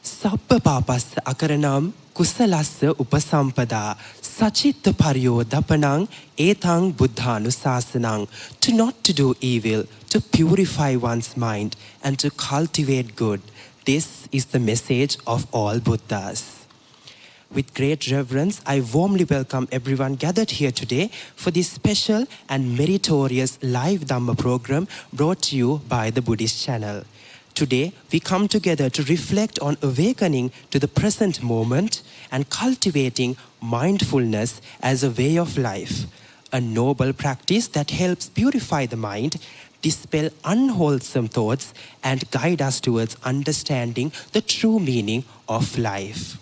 Sabba papas akaranam kusalassa upasampada sachitta paryodapanang etang buddhanusasanang. To not to do evil, to purify one's mind and to cultivate good. This is the message of all Buddhas. With great reverence, I warmly welcome everyone gathered here today for this special and meritorious live Dhamma program brought to you by the Buddhist channel. Today, we come together to reflect on awakening to the present moment and cultivating mindfulness as a way of life, a noble practice that helps purify the mind, dispel unwholesome thoughts, and guide us towards understanding the true meaning of life.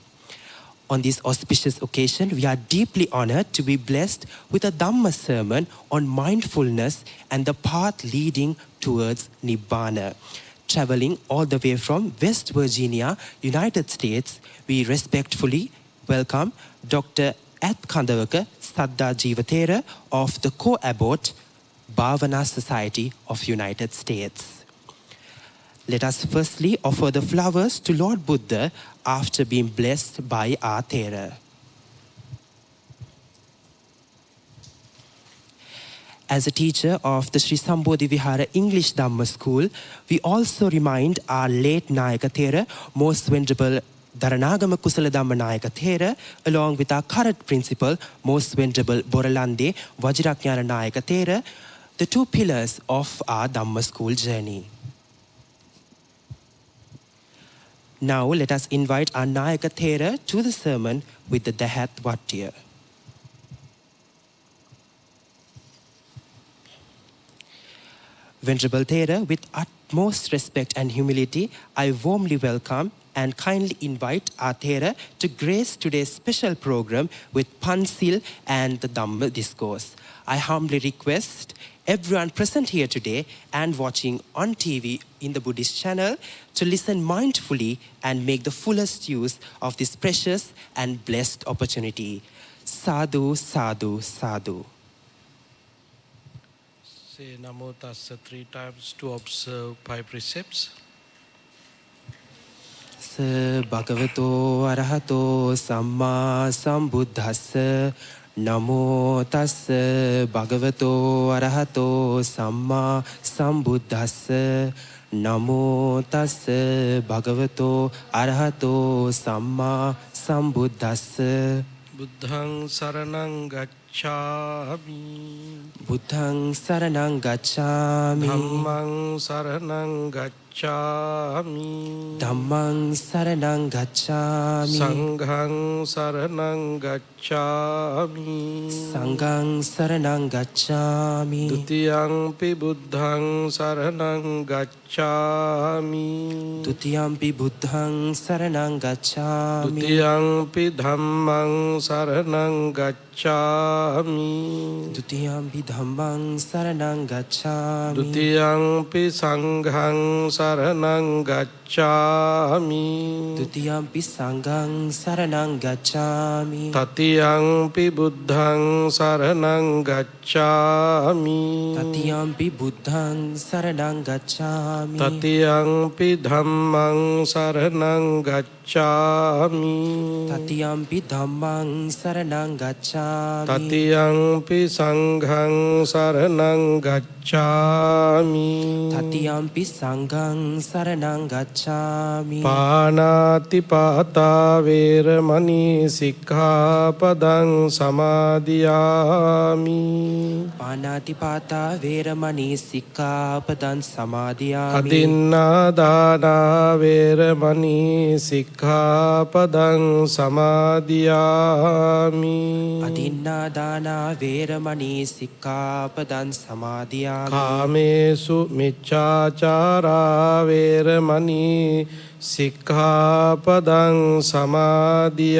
On this auspicious occasion, we are deeply honored to be blessed with a Dhamma sermon on mindfulness and the path leading towards Nibbana. Traveling all the way from West Virginia, United States, we respectfully welcome Dr. Athkandawaka Daddhajeewa Thero of the Co-Abbot Bhavana Society of United States. Let us firstly offer the flowers to Lord Buddha after being blessed by our Thero. As a teacher of the Sri Sambodhi Vihara English Dhamma School, we also remind our late Nayaka Thero, Most Venerable Dharanagama Kusala Dhamma Nayaka Thero, along with our current principal, Most Venerable Boralande Vajraknyana Nayaka Thero, the two pillars of our Dhamma School journey. Now let us invite our Nayaka Thero to the sermon with the Dahat Vattiya. Venerable Thero, with utmost respect and humility, I warmly welcome and kindly invite our Thero to grace today's special program with Pansil and the Dhamma Discourse. I humbly request everyone present here today and watching on TV in the Buddhist channel to listen mindfully and make the fullest use of this precious and blessed opportunity. Sadhu, sadhu, sadhu. Say Namo Tassa 3 times to observe 5 precepts. Bhagavato arahato samma sambuddhassa. Namo tassa bhagavato arahato samma sambuddhassa. Namo tassa bhagavato arahato samma sambuddhassa. Buddhang saranang gacchami. Buddhang saranang gacchami. Dhammang saranang gacchami. Dhammang saranang gacchami. Sanghang saranang gacchami. Sanghang saranang gacchami. Dutiyampi buddhang saranang gacchami. Dutiyampi buddhang saranang gacchami. Dutiyampi dhammang saranang gacchami. Dutiyampi dhammang saranang gacchami. Dutiyampi sanghang saranang gacchami. Dutiyampi sanghang saranang gacchami. Tatiyampi buddhang saranang gacchami. Tatiyampi buddhang saranang gacchami. Tatiyampi dhammang saranang gacchami. Tatiyampi dhammang saranang gacchami. Tatiyampi sanghang saranang gacchami. Tatiyampi sanghang saranang gacchami. Panati pata veramani sikkhapadang samadhiyami. Panati pata veramani sikkhapadang samadhiyami. Adinna dana veramani sikkhapadang samadhiyami. Adinna dana veramani sikkhapadang samadhiyami. Kamesu micchācārā veramani sikkhapadang samadhiyami.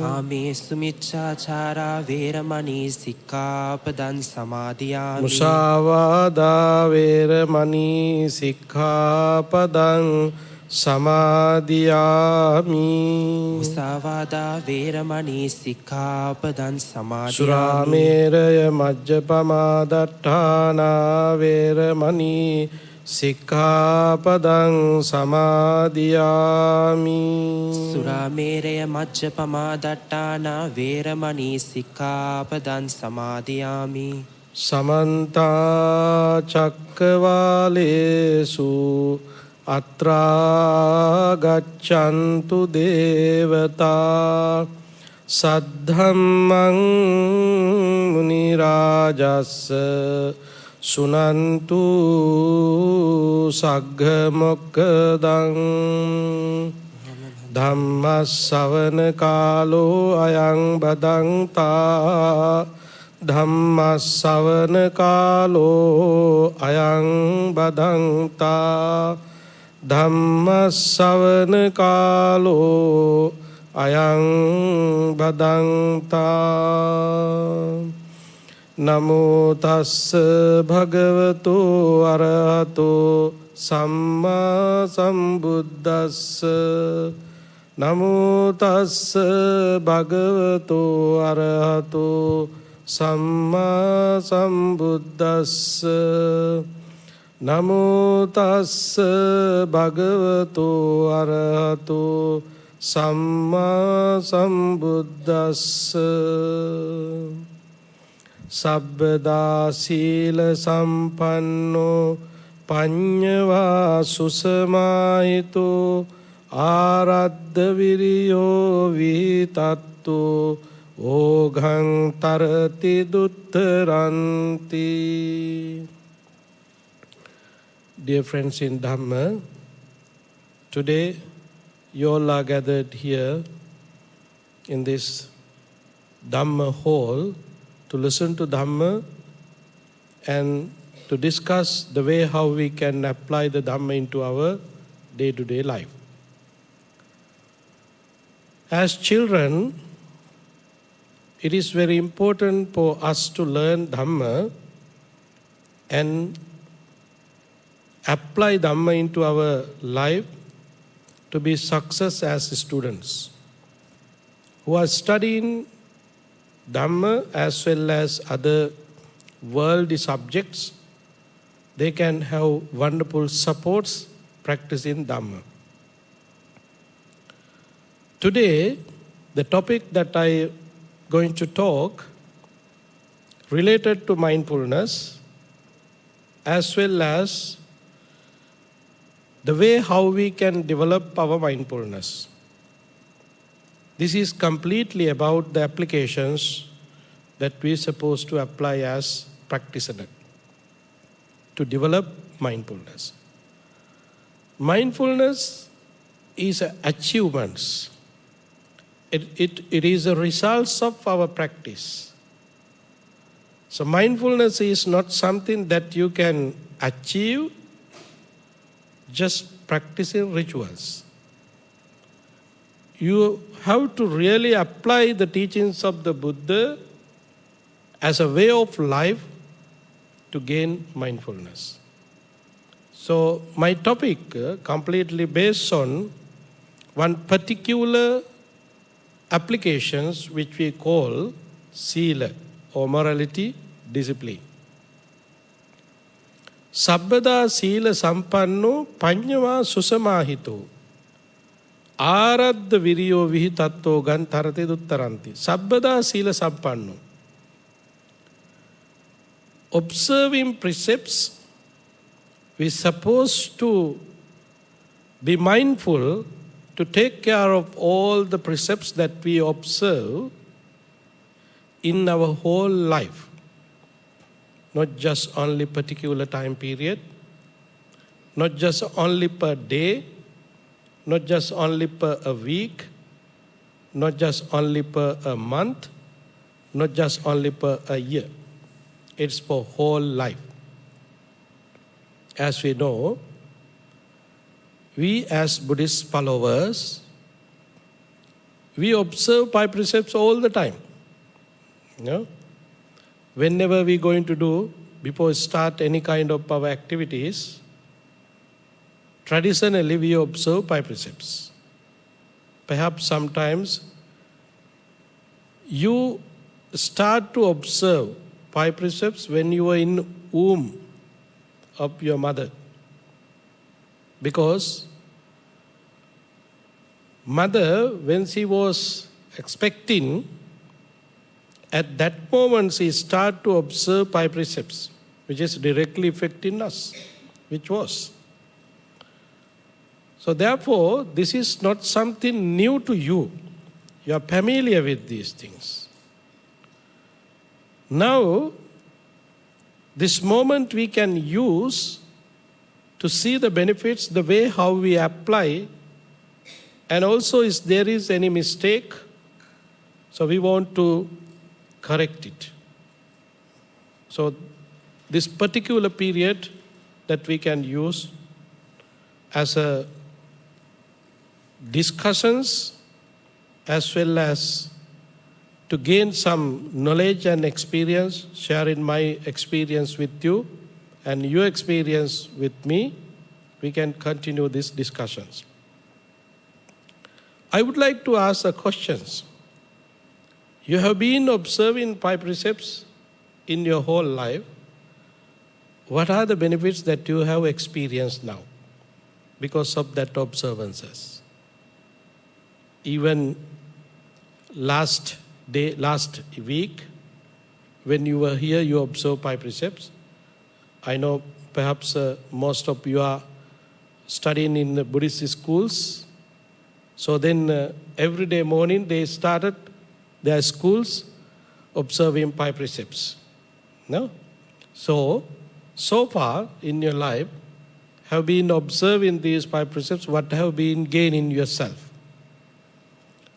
Kamesu micchācārā veramani sikkhapadang samadhiyami. Musāvādā veramani sikkhapadang samadhiyami. Musāvādā veramani sikkhapadang samadhiyami. Suramēraya majjapamā daṭṭhānā veramani සික්ඛාපදං සමාදියාමි. සුරාමේරය මජ්ජපමා දට්ඨානා වේරමණී සික්ඛාපදං සමාදියාමි. සමන්ත චක්කවාලේසු අත්‍රා ගච්ඡන්තු දේවතා සද්ධම්මං මුනි රාජස්ස සුනන්තු සග්ග මොක්ඛදං ධම්ම ශ්‍රවණ කාලෝ අයං බදන්තා ධම්ම ශ්‍රවණ කාලෝ අයං බදන්තා ධම්ම ශ්‍රවණ කාලෝ අයං බදන්තා. නමෝ තස්ස භගවතු අරහතෝ සම්මා සම්බුද්දස්ස. නමෝ තස්ස භගවතු අරහතෝ සම්මා සම්බුද්දස්ස. නමෝ තස්ස භගවතු අරහතෝ සම්මා සම්බුද්දස්ස. සබ්බදා සීල සම්පන්නෝ පඤ්ඤවා සුසමාහිතෝ ආරද්ධ විරියෝ විතත්තෝ ඕඝං තරති දුත්තරන්ති. Dear friends in Dhamma, today you all are gathered here in this Dhamma hall to listen to Dhamma and to discuss the way how we can apply the Dhamma into our day-to-day life. As children, it is very important for us to learn Dhamma and apply Dhamma into our life to be success as students who are studying Dhamma as well as other worldly subjects. They can have wonderful supports practicing Dhamma. Today, the topic that I am going to talk related to mindfulness as well as the way how we can develop our mindfulness. This is completely about the applications that we are supposed to apply as practitioner to develop mindfulness. Mindfulness is an achievement. It is a result of our practice. So mindfulness is not something that you can achieve just practicing rituals. You have to really apply the teachings of the Buddha as a way of life to gain mindfulness. So my topic completely based on one particular applications which we call sila or morality discipline. Sabbada sila sampanno panyava susamahito ආරද්ධ විරියෝ විහිතත්තෝ ගන් තරති දුත්තරන්ති. සබ්බදා සීල සම්පන්නෝ. Observing precepts, we are supposed to be mindful to take care of all the precepts that we observe in our whole life. Not just only particular time period, not just only per day, not just only per a week, not just only per a month, not just only per a year. It's for whole life. As we know, we as Buddhist followers, we observe five precepts all the time. You know? Whenever we're going to do, before start any kind of our activities, traditionally we observe five precepts. Perhaps sometimes you start to observe five precepts when you were in womb of your mother. Because mother, when she was expecting, at that moment she started to observe 5 precepts, which is directly affecting us, which was. So therefore, this is not something new to you. You are familiar with these things. Now, this moment we can use to see the benefits, the way how we apply, and also if there is any mistake, so we want to correct it. So this particular period that we can use as a discussions as well as to gain some knowledge and experience, sharing my experience with you and your experience with me, we can continue these discussions. I would like to ask a questions. You have been observing 5 precepts in your whole life. What are the benefits that you have experienced now because of that observances? Even last week, when you were here, you observed 5 precepts. I know perhaps most of you are studying in the Buddhist schools. So then every day morning they started their schools observing 5 precepts. No? So far in your life, have been observing these 5 precepts, what have been gained in yourself?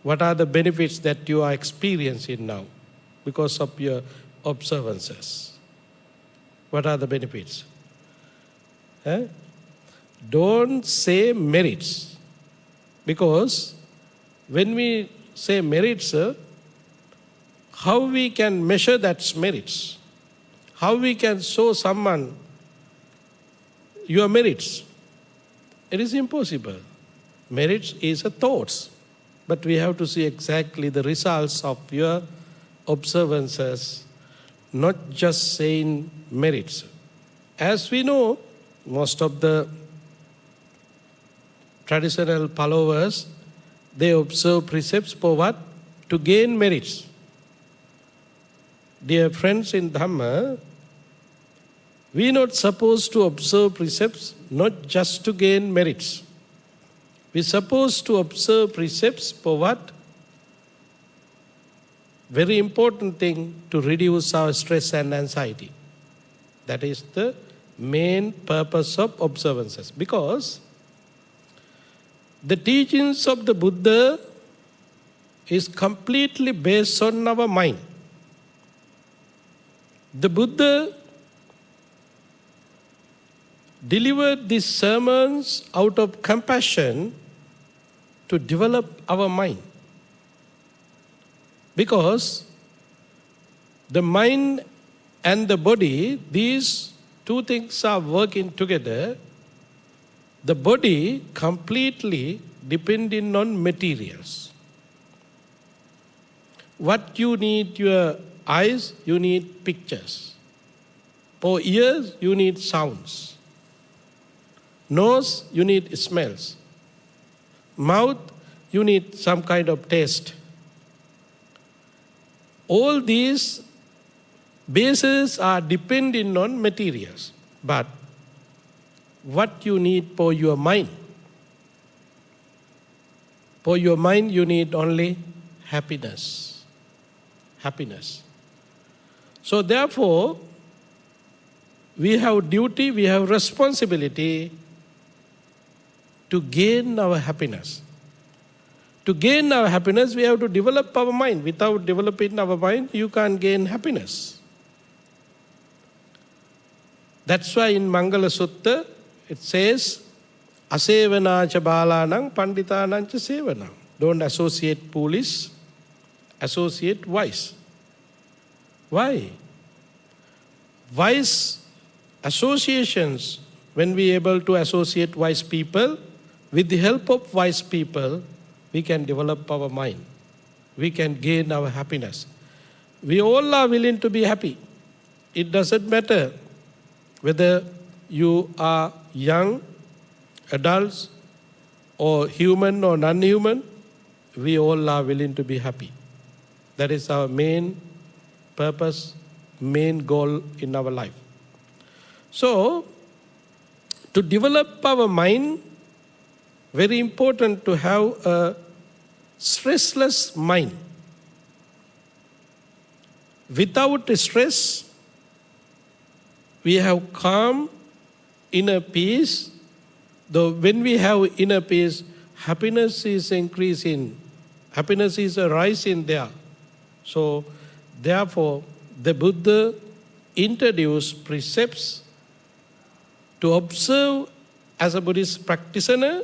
What are the benefits that you are experiencing now because of your observances? What are the benefits? Don't say merits. Because when we say merits, how we can measure that merits? How we can show someone your merits? It is impossible. Merits is a thoughts. But we have to see exactly the results of your observances, not just saying merits. As we know, most of the traditional followers, they observe precepts for what? To gain merits. Dear friends in Dhamma, we are not supposed to observe precepts not just to gain merits. We are supposed to observe precepts for what? Very important thing, to reduce our stress and anxiety. That is the main purpose of observances. Because the teachings of the Buddha is completely based on our mind. The Buddha delivered these sermons out of compassion to develop our mind. Because the mind and the body, these two things are working together. The body completely depending on materials. What you need, your eyes, you need pictures. For ears, you need sounds. Nose, you need smells. Mouth, you need some kind of taste. All these bases are depending on materials. But what you need for your mind? For your mind, you need only happiness. Happiness. So therefore, we have duty, we have responsibility to gain our happiness. To gain our happiness, we have to develop our mind. Without developing our mind, you can't gain happiness. That's why in Mangala Sutta, it says, Asevanacha balanang panditanancha sevanam. Don't associate foolish, associate wise. Why? Wise associations, when we are able to associate wise people, with the help of wise people, we can develop our mind. We can gain our happiness. We all are willing to be happy. It doesn't matter whether you are young, adults or human or non-human, we all are willing to be happy. That is our main purpose, main goal in our life. So, to develop our mind, very important to have a stressless mind. Without stress, we have calm, inner peace. Though when we have inner peace, happiness is increasing, happiness is arising there. So, therefore, the Buddha introduced precepts to observe as a Buddhist practitioner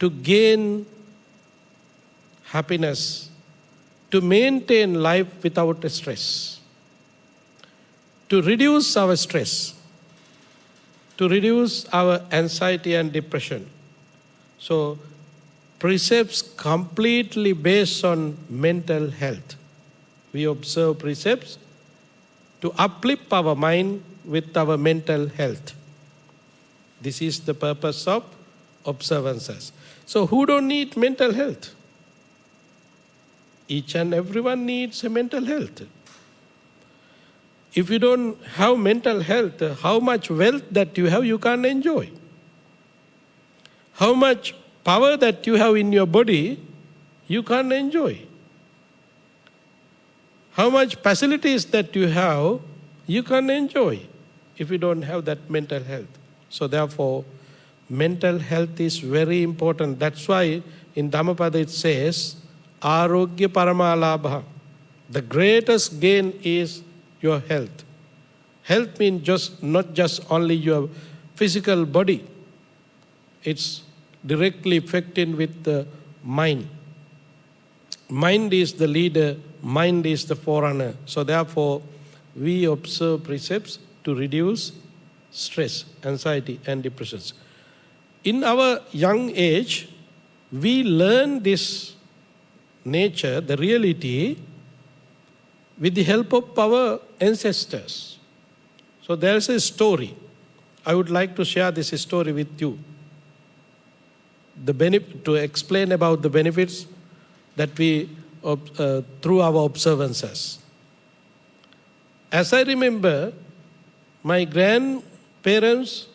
to gain happiness, to maintain life without stress, to reduce our stress, to reduce our anxiety and depression. So, precepts completely based on mental health. We observe precepts to uplift our mind with our mental health. This is the purpose of observances. So who don't need mental health? Each and everyone needs a mental health. If you don't have mental health, how much wealth that you have, you can't enjoy. How much power that you have in your body, you can't enjoy. How much facilities that you have, you can't enjoy if you don't have that mental health. So therefore, mental health is very important. That's why in Dhammapada it says, Arogya Paramalabha. The greatest gain is your health. Health means not just only your physical body. It's directly affecting with the mind. Mind is the leader, mind is the forerunner. So therefore, we observe precepts to reduce stress, anxiety, and depressions. In our young age, we learn this nature, the reality, with the help of our ancestors. So there's a story. I would like to share this story with you. To explain about the benefits that we through our observances. As I remember, my grandparents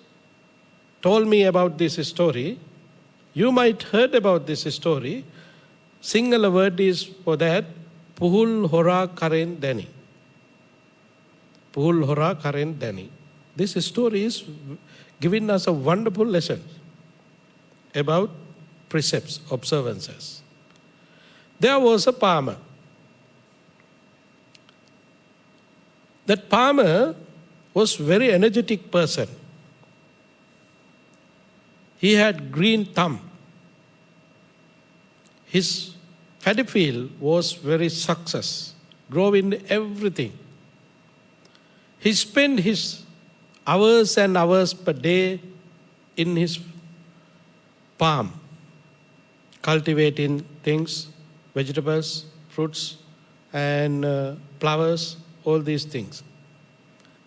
told me about this story. You might heard about this story. Sinhala word is for that, Puhul Hora Karen Dani. Puhul Hora Karen Dani. This story is giving us a wonderful lesson about precepts, observances. There was a farmer. That farmer was very energetic person. He had green thumb. His paddy field was very success, growing everything. He spent his hours and hours per day in his farm, cultivating things, vegetables, fruits, and flowers, all these things.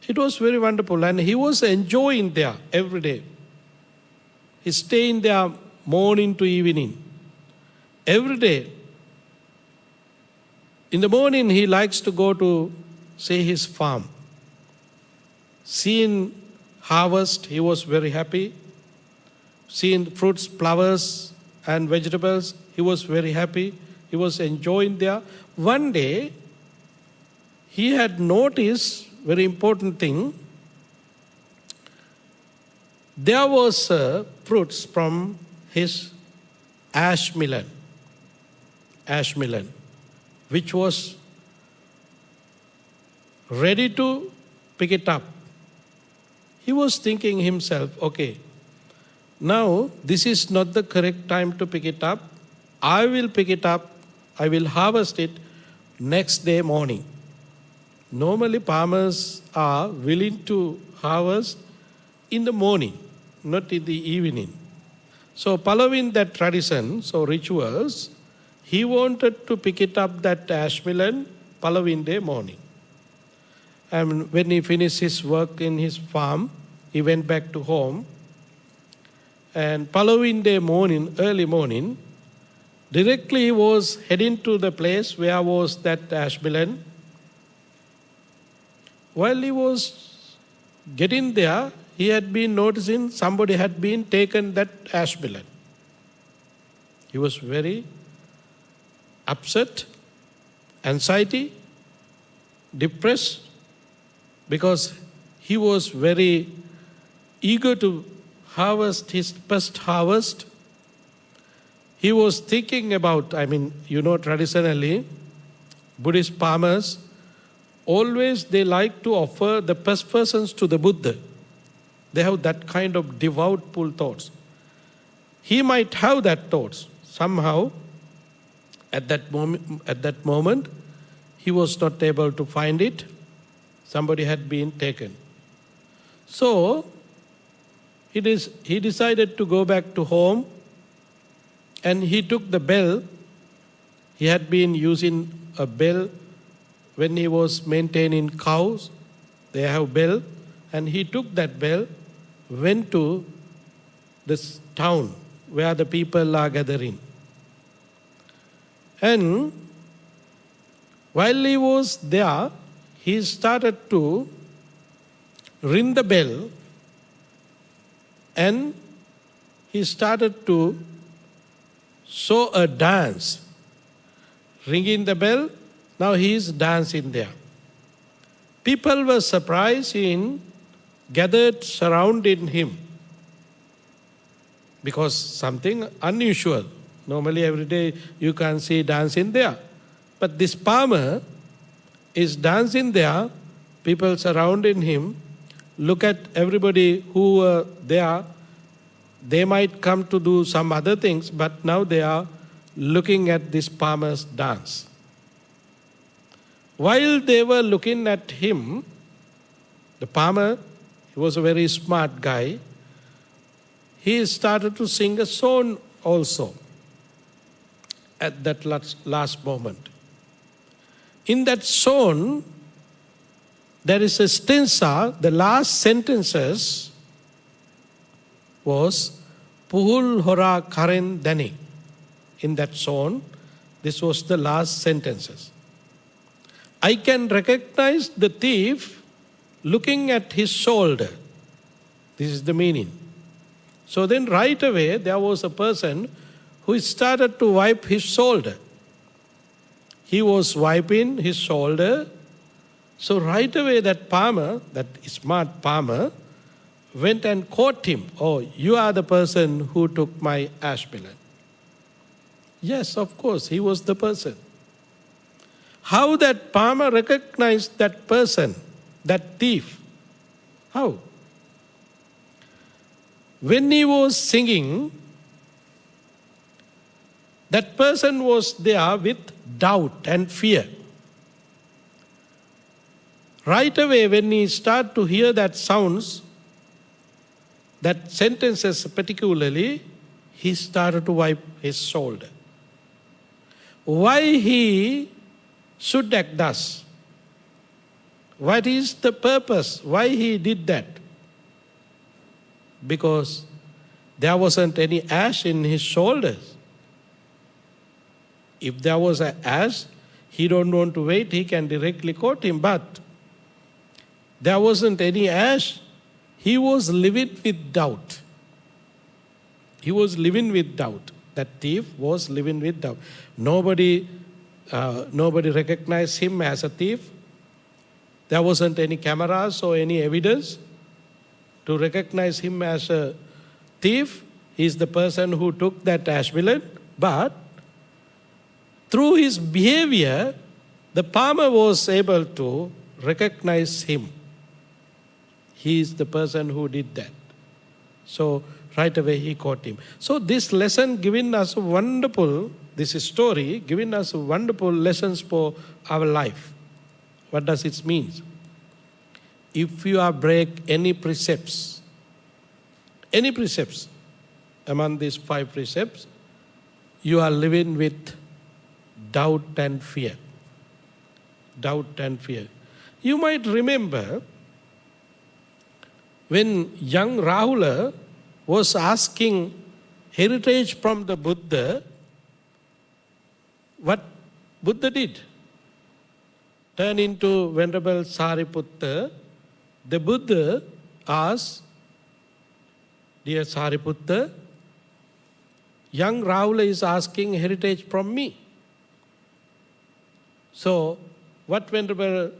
It was very wonderful, and he was enjoying there every day. He staying there morning to evening. Every day. In the morning, he likes to go to, say, his farm. Seeing harvest, he was very happy. Seeing fruits, flowers, and vegetables, he was very happy. He was enjoying there. One day, he had noticed very important thing. There was fruits from his ash melon, which was ready to pick it up. He was thinking himself, okay, now this is not the correct time to pick it up. I will pick it up, I will harvest it next day morning. Normally farmers are willing to harvest in the morning, not in the evening. So following that tradition, so rituals, he wanted to pick it up, that ash melon, following day morning. And when he finished his work in his farm, he went back to home. And following day morning, early morning, directly he was heading to the place where was that ash balloon. While he was getting there, he had been noticing somebody had been taken that ash balloon. He was very upset, anxiety, depressed, because he was very eager to harvest his first harvest. He was thinking about, traditionally, Buddhist farmers, always they like to offer the first persons to the Buddha. They have that kind of devoutful thoughts. He might have that thoughts. Somehow, at that moment, he was not able to find it. Somebody had been taken. So, he decided to go back to home, and he took the bell. He had been using a bell when he was maintaining cows. They have bell, and he took that bell, went to this town where the people are gathering. And while he was there, he started to ring the bell, and he started to show a dance. Ringing the bell, now he is dancing there. People were surprised and gathered surrounding him because something unusual. Normally every day you can see dancing there. But this farmer is dancing there, people surrounding him. Look at everybody who were there. They might come to do some other things, but now they are looking at this farmer's dance. While they were looking at him, the farmer, he was a very smart guy, he started to sing a song also at that last moment. In that song, there is a stanza, the last sentences was Puhul Hora Karen Dani. In that song, this was the last sentences. I can recognize the thief looking at his shoulder. This is the meaning. So then right away there was a person who started to wipe his shoulder. He was wiping his shoulder. So right away that farmer, that smart farmer, went and caught him. Oh, you are the person who took my ash balloon. Yes, of course, he was the person. How that farmer recognized that person, that thief? How? When he was singing, that person was there with doubt and fear. Right away when he started to hear that sounds, that sentences particularly, he started to wipe his shoulder. Why he should act thus? What is the purpose? Why he did that? Because there wasn't any ash in his shoulders. If there was an ash, he don't want to wait, he can directly quote him. But there wasn't any ash. He was living with doubt. He was living with doubt. That thief was living with doubt. Nobody recognized him as a thief. There wasn't any cameras or any evidence to recognize him as a thief. He's the person who took that ash balloon. But through his behavior, the farmer was able to recognize him. He is the person who did that. So right away he caught him. So this lesson giving us this story giving us wonderful lessons for our life. What does it mean? If you are break any precepts among these 5 precepts, you are living with doubt and fear. Doubt and fear. You might remember when young Rahula was asking heritage from the Buddha, what Buddha did? Turn into Venerable Sariputta. The Buddha asked, dear Sariputta, young Rahula is asking heritage from me. So, what Venerable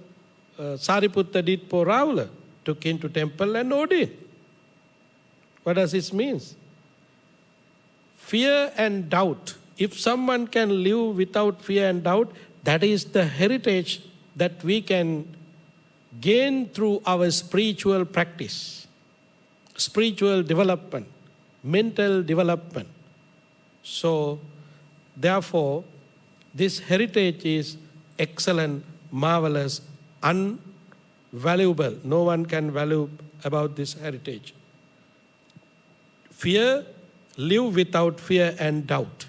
Sariputta did for Rahula? Took him to temple and ordained. What does this mean? Fear and doubt. If someone can live without fear and doubt, that is the heritage that we can gain through our spiritual practice, spiritual development, mental development. So, therefore, this heritage is excellent, marvelous, invaluable. No one can value about this heritage. Fear, live without fear and doubt.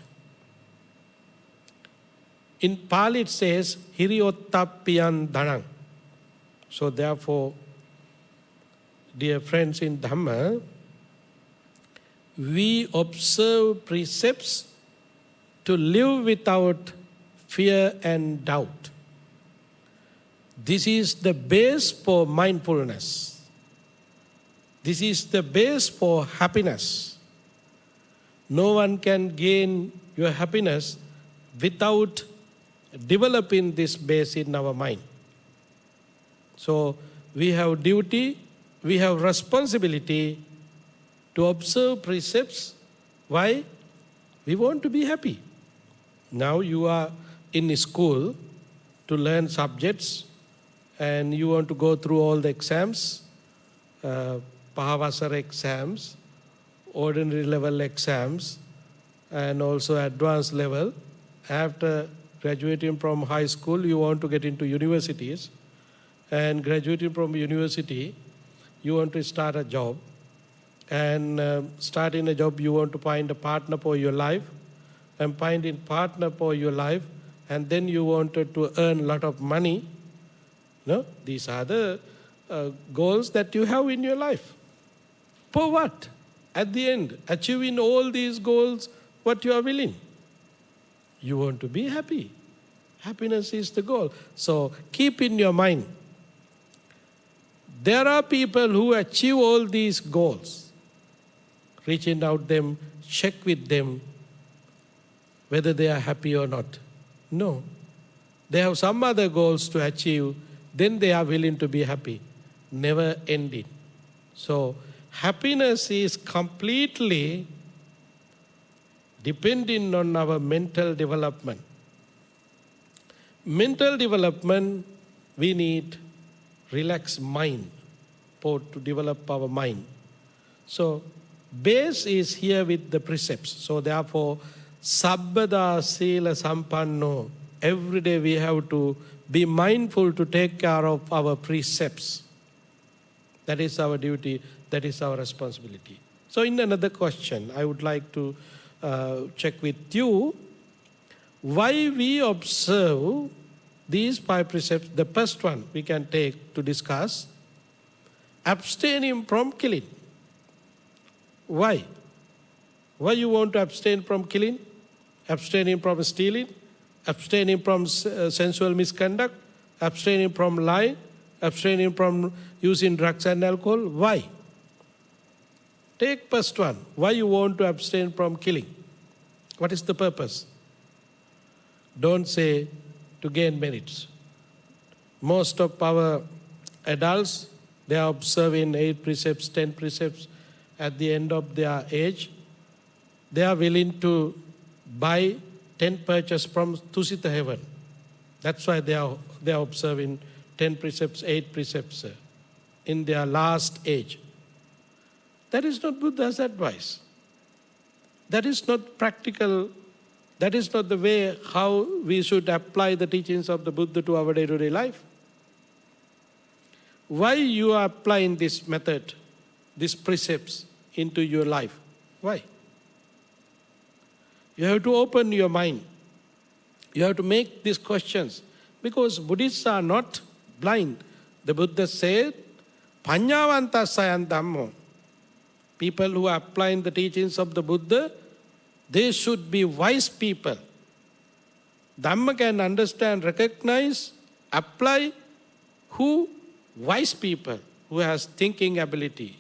In Pali it says, Hiriottappiyan dhanang. So therefore, dear friends in Dhamma, we observe precepts to live without fear and doubt. This is the base for mindfulness. This is the base for happiness. No one can gain your happiness without developing this base in our mind. So we have duty, we have responsibility to observe precepts. Why? We want to be happy. Now you are in school to learn subjects and you want to go through all the exams, Pahavasara exams, ordinary level exams, and also advanced level. After graduating from high school, you want to get into universities. And graduating from university, you want to start a job. And starting a job, you want to find a partner for your life. And finding partner for your life. And then you wanted to earn a lot of money. No? These are the goals that you have in your life. For what? At the end, achieving all these goals, what you are willing? You want to be happy. Happiness is the goal. So keep in your mind, there are people who achieve all these goals. Reaching out them, check with them whether they are happy or not. No. They have some other goals to achieve, then they are willing to be happy. Never ending. So happiness is completely depending on our mental development. Mental development, we need relaxed mind to develop our mind. So base is here with the precepts. So therefore, sabbada sila sampanno. Every day we have to be mindful to take care of our precepts. That is our duty. That is our responsibility. So in another question, I would like to check with you why we observe these 5 precepts. The first one we can take to discuss, abstaining from killing. Why? Why you want to abstain from killing? Abstaining from stealing? Abstaining from sensual misconduct? Abstaining from lying? Abstaining from using drugs and alcohol? Why? Take first one. Why you want to abstain from killing? What is the purpose? Don't say to gain merits. Most of our adults, they are observing 8 precepts, 10 precepts. At the end of their age, they are willing to buy 10 purchases from Tusita heaven. That's why they are observing 10 precepts, 8 precepts in their last age. That is not Buddha's advice. That is not practical. That is not the way how we should apply the teachings of the Buddha to our day-to-day life. Why you are applying this method, these precepts into your life? Why? You have to open your mind. You have to make these questions. Because Buddhists are not blind. The Buddha said, Panyavanta sayan dhammo. people who are applying the teachings of the Buddha, they should be wise people. Dhamma can understand, recognize, apply who? Wise people who has thinking ability.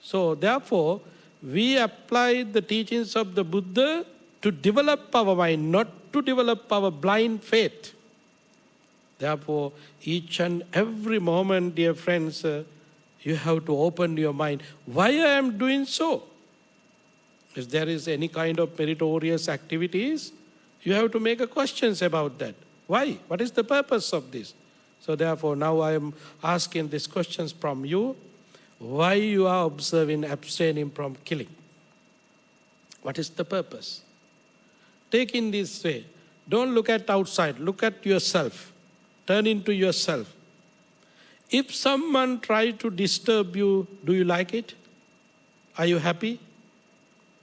So therefore, we apply the teachings of the Buddha to develop our mind, not to develop our blind faith. Therefore, each and every moment, dear friends, you have to open your mind. Why I am doing so? If there is any kind of meritorious activities, you have to make a questions about that. Why? What is the purpose of this? So therefore, now I am asking these questions from you. Why you are observing, abstaining from killing? What is the purpose? Take in this way. Don't look at outside. Look at yourself. Turn into yourself. If someone tries to disturb you, do you like it? Are you happy?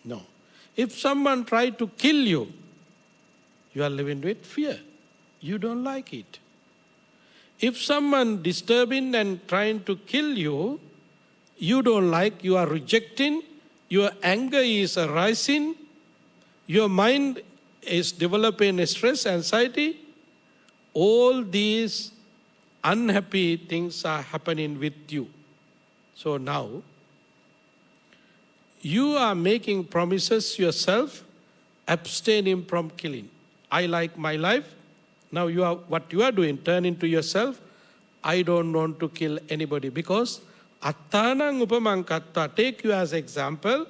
No. If someone tries to kill you, you are living with fear. You don't like it. If someone disturbing and trying to kill you, you don't like, you are rejecting, your anger is arising, your mind is developing stress, anxiety, all these unhappy things are happening with you. So now, you are making promises yourself, abstaining from killing. I like my life. Now what you are doing, turn into yourself. I don't want to kill anybody because attanang upamang katta, take you as example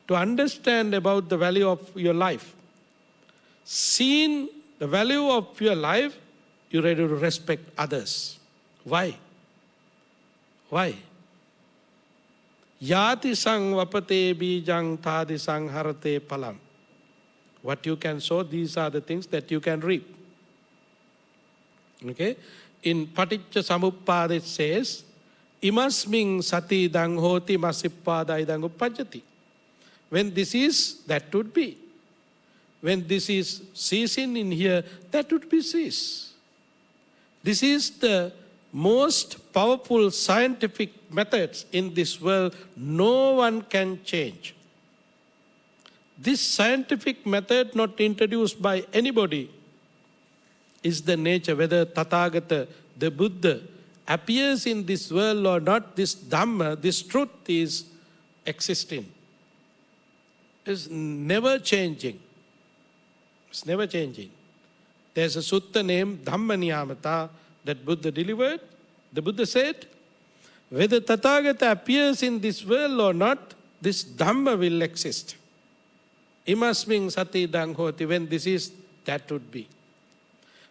to understand about the value of your life. Seeing the value of your life, you're ready to respect others. Why? Why? Yati sang vapate bijang tadi sang harate palam. What you can sow, these are the things that you can reap. Okay? In Paticca Samuppada it says, Imasming sati dang hoti masippada idang uppajjati. When this is, that would be. When this is ceasing in here, that would be cease. This is the most powerful scientific methods in this world. No one can change. This scientific method, not introduced by anybody, is the nature, whether Tathagata, the Buddha, appears in this world or not, this Dhamma, this truth is existing. It's never changing. It's never changing. There's a sutta named Dhamma Niyamata that Buddha delivered. The Buddha said, whether Tathagata appears in this world or not, this Dhamma will exist. Imasming sati dang hoti, when this is, that would be.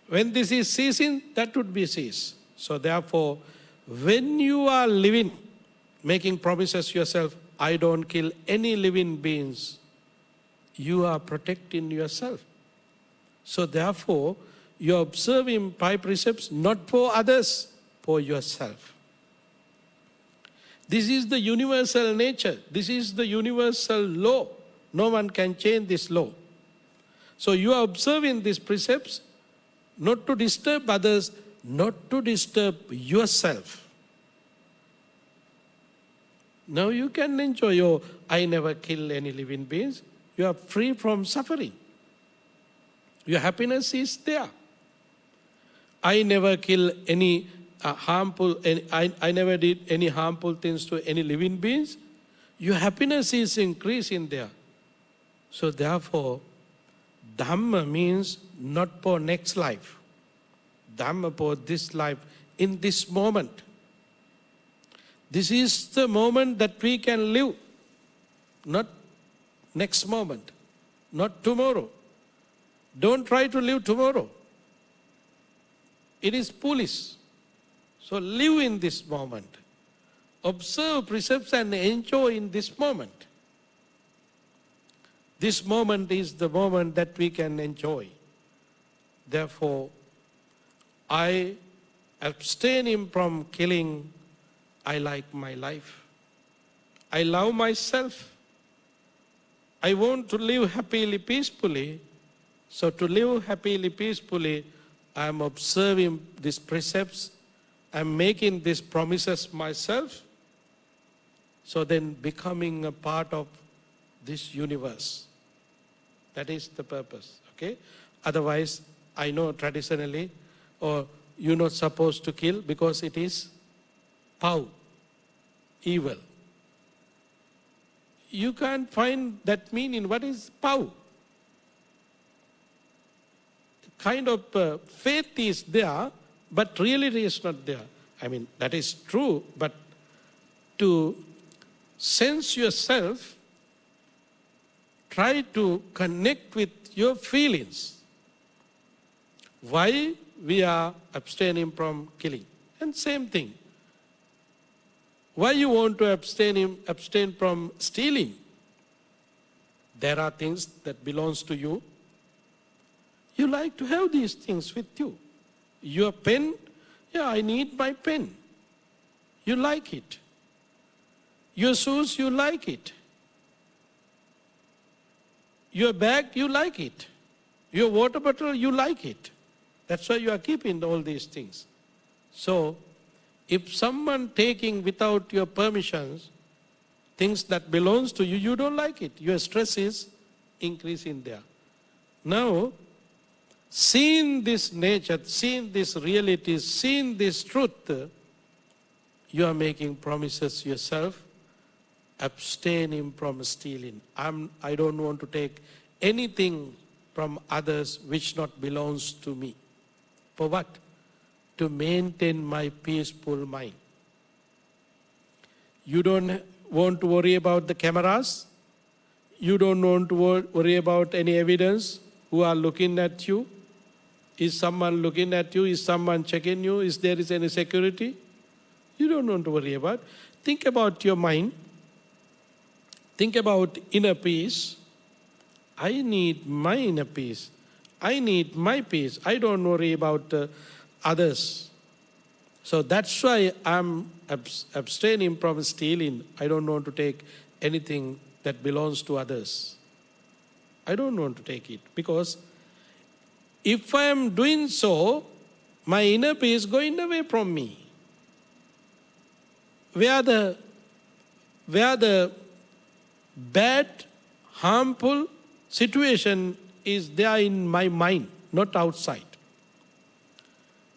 When this is ceasing, that would be cease. So therefore, when you are living, making promises yourself, I don't kill any living beings, you are protecting yourself. So therefore, you are observing 5 precepts not for others, for yourself. This is the universal nature. This is the universal law. No one can change this law. So you are observing these precepts not to disturb others, not to disturb yourself. Now you can enjoy your, I never kill any living beings. You are free from suffering. Your happiness is there. I never kill any I never did any harmful things to any living beings. Your happiness is increasing there. So therefore, Dhamma means not for next life. Dhamma for this life, in this moment. This is the moment that we can live. Not next moment. Not tomorrow. Don't try to live tomorrow. It is foolish. So live in this moment. Observe precepts and enjoy in this moment. This moment is the moment that we can enjoy. Therefore, I abstain from killing. I like my life. I love myself. I want to live happily, peacefully. So to live happily, peacefully, I am observing these precepts. I am making these promises myself. So then becoming a part of this universe. That is the purpose, okay? Otherwise, I know traditionally, or you're not supposed to kill because it is pau, evil. You can't find that meaning. What is pau? Kind of faith is there, but reality is not there. I mean, that is true, but to sense yourself, try to connect with your feelings. Why we are abstaining from killing? And same thing. Why you want to abstain from stealing? There are things that belongs to you. You like to have these things with you. Your pen, yeah, I need my pen. You like it. Your shoes, you like it. Your bag, you like it. Your water bottle, you like it. That's why you are keeping all these things. So, if someone taking without your permissions things that belongs to you, you don't like it. Your stress is increasing there. Now, seeing this nature, seeing this reality, seeing this truth, you are making promises yourself, abstaining from stealing. I don't want to take anything from others which not belongs to me. For what? To maintain my peaceful mind. You don't want to worry about the cameras. You don't want to worry about any evidence who are looking at you. Is someone looking at you? Is someone checking you? Is there any security? You don't want to worry about. Think about your mind. Think about inner peace. I need my inner peace. I need my peace. I don't worry about others. So that's why I'm abstaining from stealing. I don't want to take anything that belongs to others. I don't want to take it because if I am doing so, my inner peace is going away from me. Where the bad, harmful situation is there in my mind, not outside.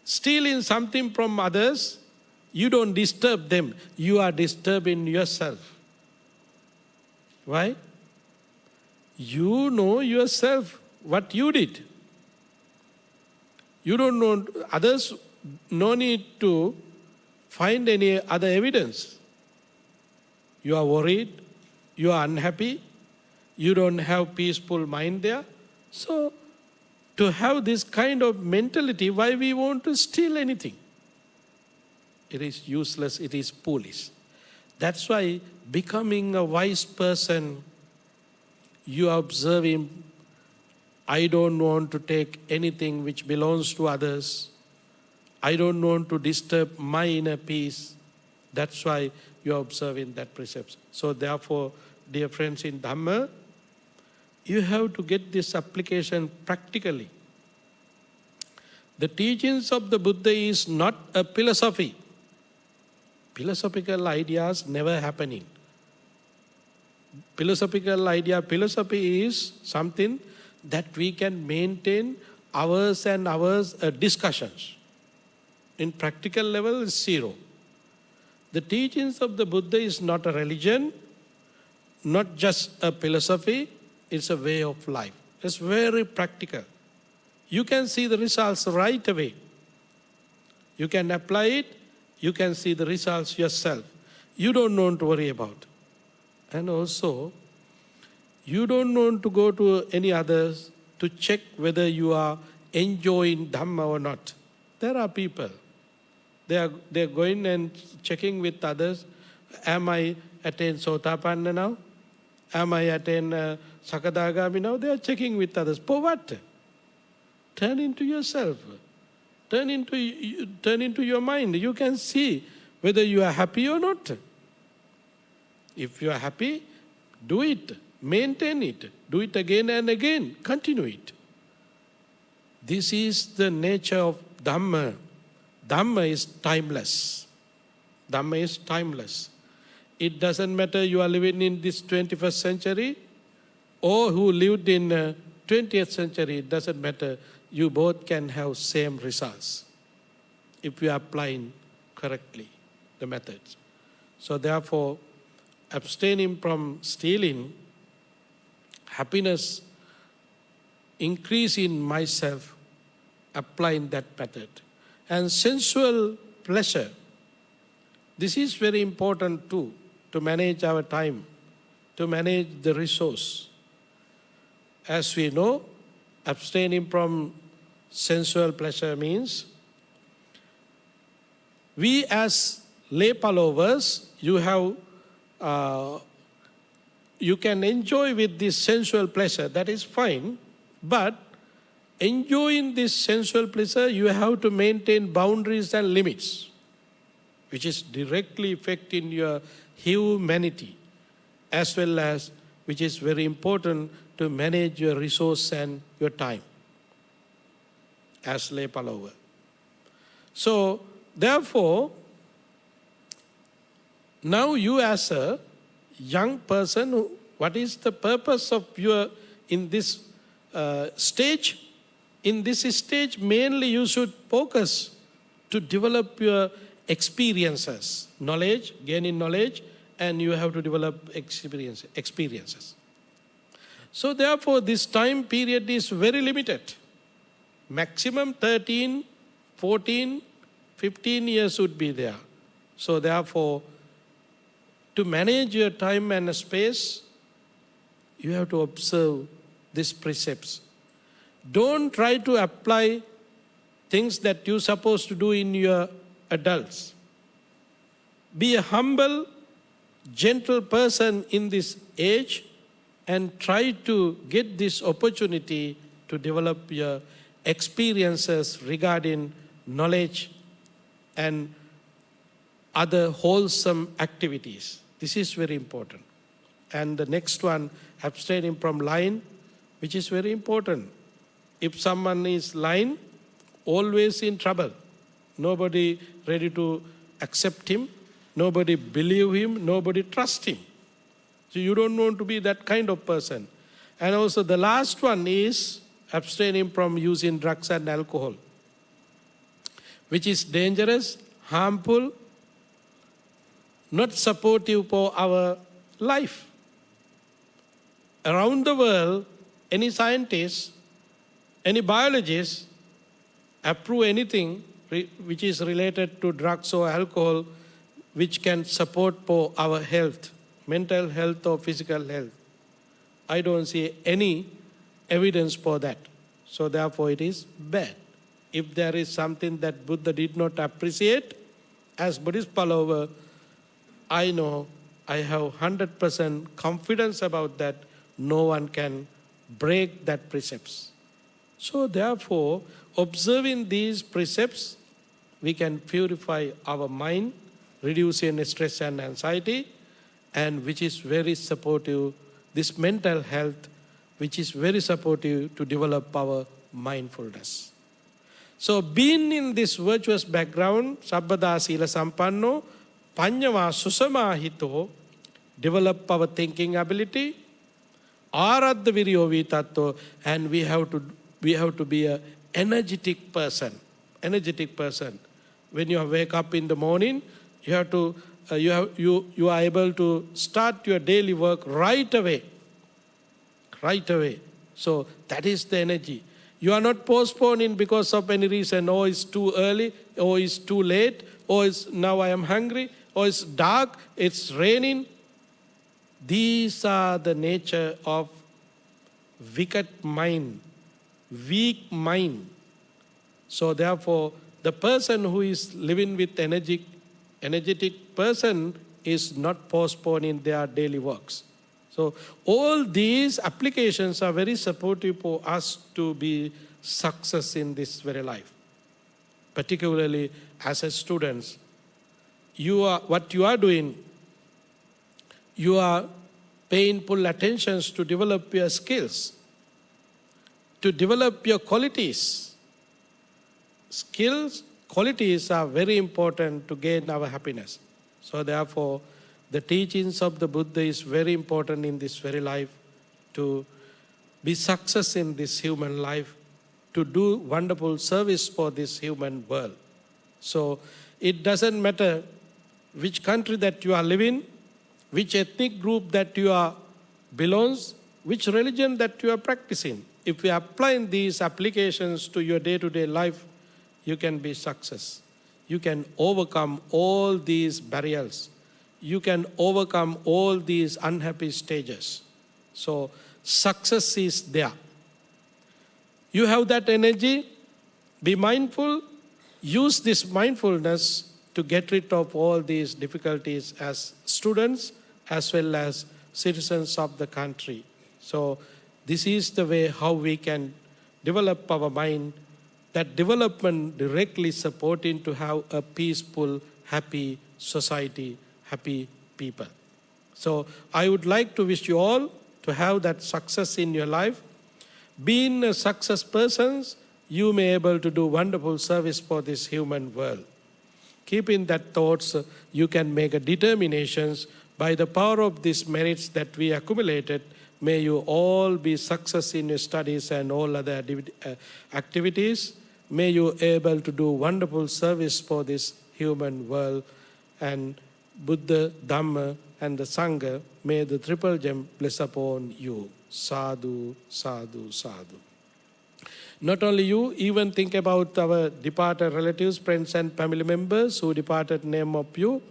Stealing something from others, you don't disturb them. You are disturbing yourself. Why? You know yourself what you did. You don't know others, no need to find any other evidence. You are worried, you are unhappy, you don't have peaceful mind there. So, to have this kind of mentality, why we want to steal anything? It is useless, it is foolish. That's why becoming a wise person, you are observing, I don't want to take anything which belongs to others. I don't want to disturb my inner peace. That's why you are observing that precept. So therefore, dear friends in Dhamma, you have to get this application practically. The teachings of the Buddha is not a philosophy. Philosophical ideas never happening. Philosophy is something that we can maintain hours and hours discussions. In practical level, it's zero. The teachings of the Buddha is not a religion, not just a philosophy, it's a way of life. It's very practical. You can see the results right away. You can apply it, you can see the results yourself. You don't want to worry about. And also, you don't want to go to any others to check whether you are enjoying Dhamma or not. There are people. They're going and checking with others. Am I attained Sotapanna now? Am I attained Sakadagami now? They are checking with others. For what? Turn into yourself. Turn into your mind. You can see whether you are happy or not. If you are happy, do it. Maintain it. Do it again and again. Continue it. This is the nature of Dhamma. Dhamma is timeless. Dhamma is timeless. It doesn't matter you are living in this 21st century or who lived in 20th century, it doesn't matter. You both can have same results if you are applying correctly the methods. So therefore, abstaining from stealing, happiness increase in myself, applying that method. And sensual pleasure, this is very important too, to manage our time, to manage the resource. As we know, abstaining from sensual pleasure means we as lay followers, you can enjoy with this sensual pleasure, that is fine, but enjoying this sensual pleasure, you have to maintain boundaries and limits, which is directly affecting your humanity, as well as, which is very important, to manage your resource and your time as lay follower. So, therefore, now you as a young person, what is the purpose of your in this stage? In this stage, mainly you should focus to develop your experiences, knowledge, gaining knowledge, and you have to develop experiences. So therefore, this time period is very limited. Maximum 13, 14, 15 years would be there. So therefore, to manage your time and space, you have to observe these precepts. Don't try to apply things that you're supposed to do in your adults. Be a humble, gentle person in this age and try to get this opportunity to develop your experiences regarding knowledge and other wholesome activities. This is very important. And the next one, abstaining from lying, which is very important. If someone is lying, always in trouble. Nobody ready to accept him, nobody believe him, nobody trust him. So you don't want to be that kind of person. And also the last one is abstaining from using drugs and alcohol, which is dangerous, harmful, not supportive for our life. Around the world, any scientist, any biologist approve anything which is related to drugs or alcohol which can support for our health, mental health or physical health. I don't see any evidence for that. So therefore it is bad. If there is something that Buddha did not appreciate, as Buddhist follower, I know I have 100% confidence about that. No one can break that precepts. So therefore, observing these precepts, we can purify our mind, reducing stress and anxiety, and which is very supportive, this mental health, which is very supportive to develop our mindfulness. So being in this virtuous background, sabbada sila sampanno, panyava susamahito, develop our thinking ability, aradha viryo vitatto, and we have to be an energetic person. Energetic person. When you wake up in the morning, you have to you are able to start your daily work right away. Right away. So that is the energy. You are not postponing because of any reason. Oh, it's too early. Oh, it's too late. Oh, it's now I am hungry. Oh, it's dark. It's raining. These are the nature of wicked mind, weak mind. So therefore, the person who is living with energetic person is not postponing their daily works. So all these applications are very supportive for us to be success in this very life. Particularly as a students, what you are doing, you are paying full attention to develop your skills, to develop your qualities. Skills, qualities are very important to gain our happiness. So therefore, The teachings of the Buddha is very important in this very life to be success in this human life, to do wonderful service for this human world. So it doesn't matter which country that you are living, which ethnic group that you are belongs, which religion that you are practicing. If you are applying these applications to your day-to-day life, you can be success. You can overcome all these barriers. You can overcome all these unhappy stages. So success is there. You have that energy, be mindful, use this mindfulness to get rid of all these difficulties as students as well as citizens of the country. So this is the way how we can develop our mind, that development directly supporting to have a peaceful, happy society, happy people. So I would like to wish you all to have that success in your life. Being a success person, you may be able to do wonderful service for this human world. Keeping that thoughts, you can make a determinations by the power of these merits that we accumulated. May you all be success in your studies and all other activities. May you be able to do wonderful service for this human world. And Buddha, Dhamma and the Sangha, may the triple gem bless upon you. Sadhu, sadhu, sadhu. Not only you, even think about our departed relatives, friends and family members who departed name of you.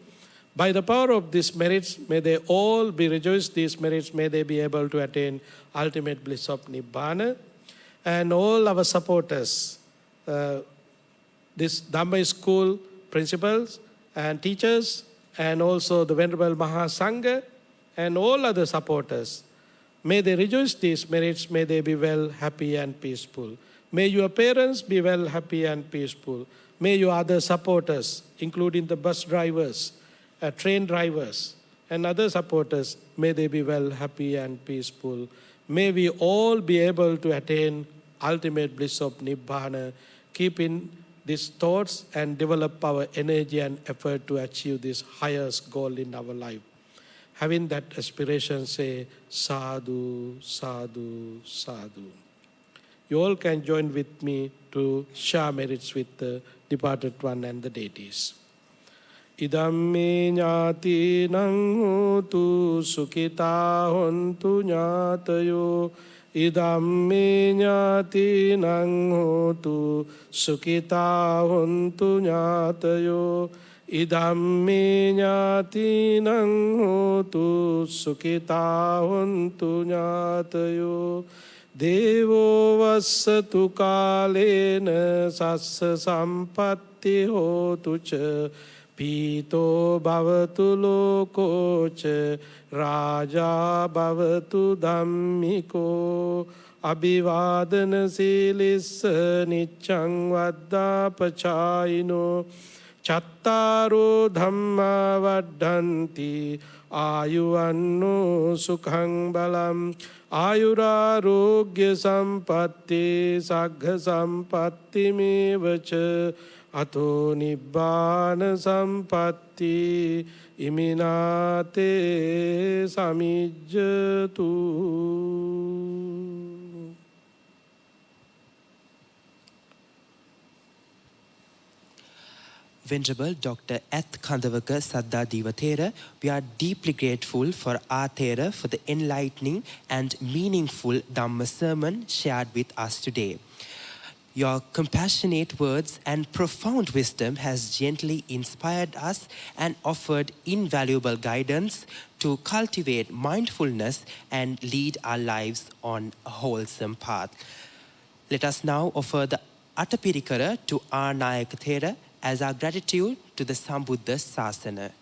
By the power of these merits, may they all be rejoiced. These merits, may they be able to attain ultimate bliss of Nibbana. And all our supporters, this Dhamma school principals and teachers, and also the Venerable Mahasangha, and all other supporters, may they rejoice these merits, may they be well, happy and peaceful. May your parents be well, happy and peaceful. May your other supporters, including the bus drivers, train drivers, and other supporters, may they be well, happy and peaceful. May we all be able to attain ultimate bliss of Nibbana, keeping these thoughts and develop our energy and effort to achieve this highest goal in our life. Having that aspiration, say, sadhu, sadhu, sadhu. You all can join with me to share merits with the departed one and the deities. Idamme jnati nang hotu sukhita hontu jnatayo. Idamme jnati nang hotu sukhita hontu jnatayo. Idamme jnati nang hotu sukhita hontu jnatayo. Devo vassatu kalena sassa sampatti hotu ca. Pito bhavatu lokocha raja bhavatu dhammiko. Abhivadana silissa niccang vaddapachayino. Chattaro dhamma vaddhanti ayuvanno sukhang balam. Ayurarogya sampatti sagga sampatti mevacha. Ato nibbana sampatti iminate samijjatu. Venerable Dr. Athkandawaka Daddhajeewa Thero, we are deeply grateful for our Thero for the enlightening and meaningful Dhamma sermon shared with us today. Your compassionate words and profound wisdom has gently inspired us and offered invaluable guidance to cultivate mindfulness and lead our lives on a wholesome path. Let us now offer the Atapirikara to our Nayaka Thero as our gratitude to the Sambuddha Sasana.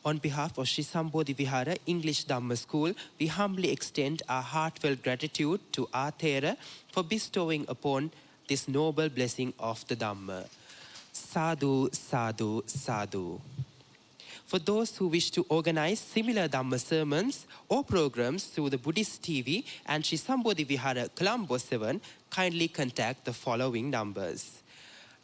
On behalf of Sri Sambodhi Vihara English Dhamma School, we humbly extend our heartfelt gratitude to our Thero for bestowing upon this noble blessing of the Dhamma. Sadhu, sadhu, sadhu. For those who wish to organize similar Dhamma sermons or programs through the Buddhist TV and Sri Sambodhi Vihara Colombo 7, kindly contact the following numbers: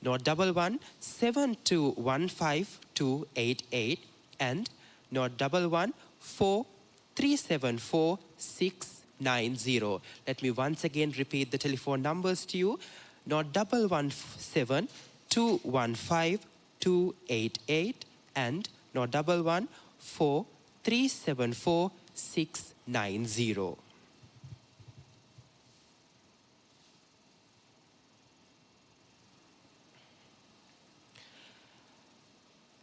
011 7215 288 and 011 4374 690. Let me once again repeat the telephone numbers to you: 0117 215 288 and 011 4374 690.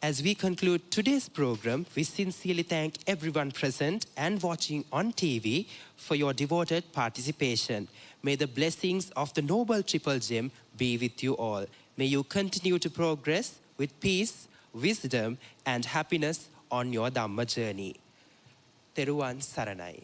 As we conclude today's program, we sincerely thank everyone present and watching on TV for your devoted participation. May the blessings of the Noble Triple Gem be with you all. May you continue to progress with peace, wisdom, and happiness on your Dhamma journey. Teruvan Saranai.